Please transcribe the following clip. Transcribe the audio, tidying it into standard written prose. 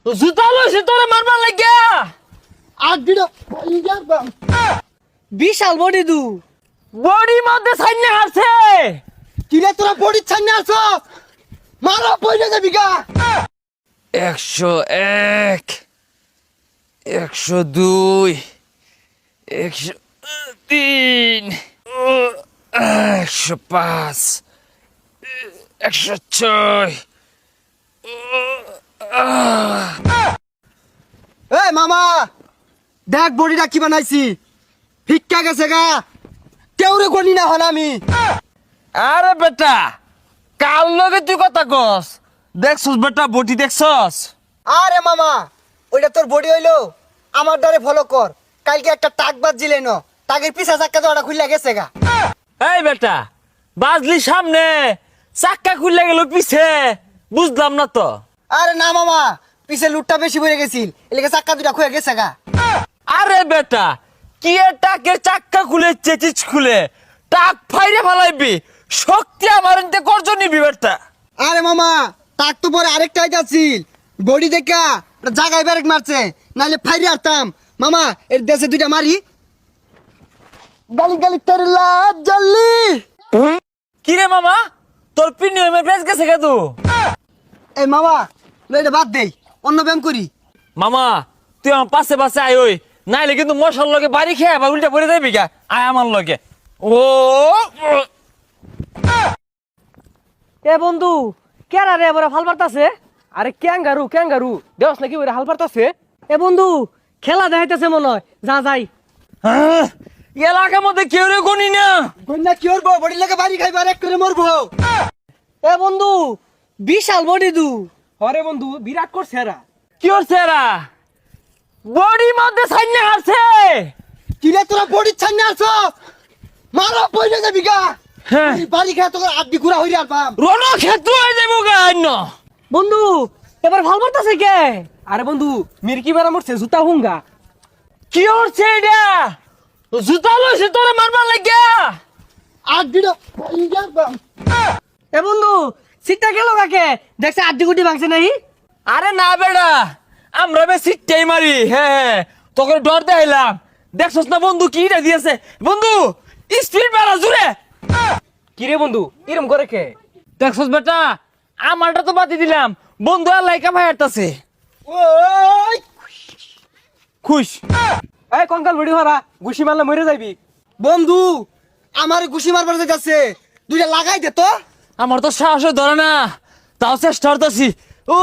জুতা লইছে তোরে মারবার লাগিয়া। আর দিলো বিশাল বডি দু বডি মধ্যে সাইনে হারছে। কিরে তোরা বডি ছাইনে আছো মারা পয়সা যাবি গা 101 102 103 105 106 এই মামা দেখ বডিটা কি বানাইছি ফিক্কা গেছে গা কেউরে গনি না হন আমি আরে বেটা কাল লগে তুই কথা কস দেখছস বেটা বডি দেখছস। আরে মামা ওইটা তোর বডি হইলো আমার দ্বারে ফলো কর কালকে একটা টাক বাজছিলে ন টাকের পিছা চাক্কা তো ওটা খুললা গেছে গা এই বেটা বাজলি সামনে চাক্কা খুললে গেল পিছে বুঝলাম না তো। আরে না মামা পিছে লুটটা বেশি পড়ে গেছিল এলাকা চাক্কা দুটা খুলে গেছে গা আরে বেটা কি টাকের চাক্কা খুলে চেচিচ খুলে টাক ফাইরে ফেলাইবি শক্তি আমার এনতে করজ নিবি বেটা। আরে মামা টাক তো পরে আরেকটা আইতাছিল বডি দেখা জায়গায় ব্যারেক মারছে নাহলে ফাইরে আরতাম মামা এর দেশে দুইটা মারি গালি গালি তোর লাজ জ্বললি কি রে মামা তোর প্রিমিয়ামে বেচ গেছে কেদু। এই মামা এটা বাদ দেই অন্য ব্যায়াম করি মামা তুই আমার পাশে পাশে আয় ওই নাইলে কিন্তু মশার লগে বাড়ি খেয়ে আবার উল্টা পড়ে যাবি গা আয় আমার লগে। ও এ বন্ধু কেরা রে এবারে হাল পারতাছে। আরে ক্যাঙ্গারু ক্যাঙ্গারু দেওস নাকি ওরে হাল পারতাছে। এ বন্ধু খেলা দেখাইতেছে মনে হয় যা যাই। হ্যাঁ, এলাকার মধ্যে কেউ রে গনি না। কন্যা কি করবো বডি লাগে বাড়ি খাইবার এক করে মরবো এ বন্ধু বিশাল বডি দু হরে বন্ধু বিরাট করছে এরা। কি হচ্ছে এরা বডি মধ্যে সাইনে হারছে। কিরে তোরা বডি ছাইনে আছো মারা পয়সা যাবি গা হ্যাঁ বাড়ি খাই তোর আড্ডি ঘুরা হইরে আলবাম রণ ক্ষেত্র হয়ে যাবো গা অন্য। বন্ধু এবার ভাল পারতাছে কে। আরে বন্ধু মিরকি বেড়া মরছে জুতা হুঙ্গা। কি হচ্ছে এটা জুতা লইছে তোরে মারবার লাগিয়া। আড্ডিটা হইরে আলবাম এ বন্ধু সিটটা গেল কাকে দেখছে আড্ডি গুটি ভাঙছে নাই। আরে না বেড়া আমরা বে সিটটাই মারি। হ্যাঁ তোকে ডর দেখাইলাম দেখছস না বন্ধু কিটা দিয়েছে বন্ধু স্পিড বেড়া জুড়ে। কিরে বন্ধু এরম করে কে। দেখছস বেটা আমারটা তো বাতি দিলাম বন্ধু আর লাইকা ভাই হাঁটতাছে ওই খুশ। এই কঙ্কাল বডি হরা ঘুষি মারলে মরে যাইবি। বন্ধু আমার ঘুষি মারবার যাচ্ছে দুইটা লাগাই দে তো আমার তো সাহস ধরে না তাও চেষ্টা করতেছি। ও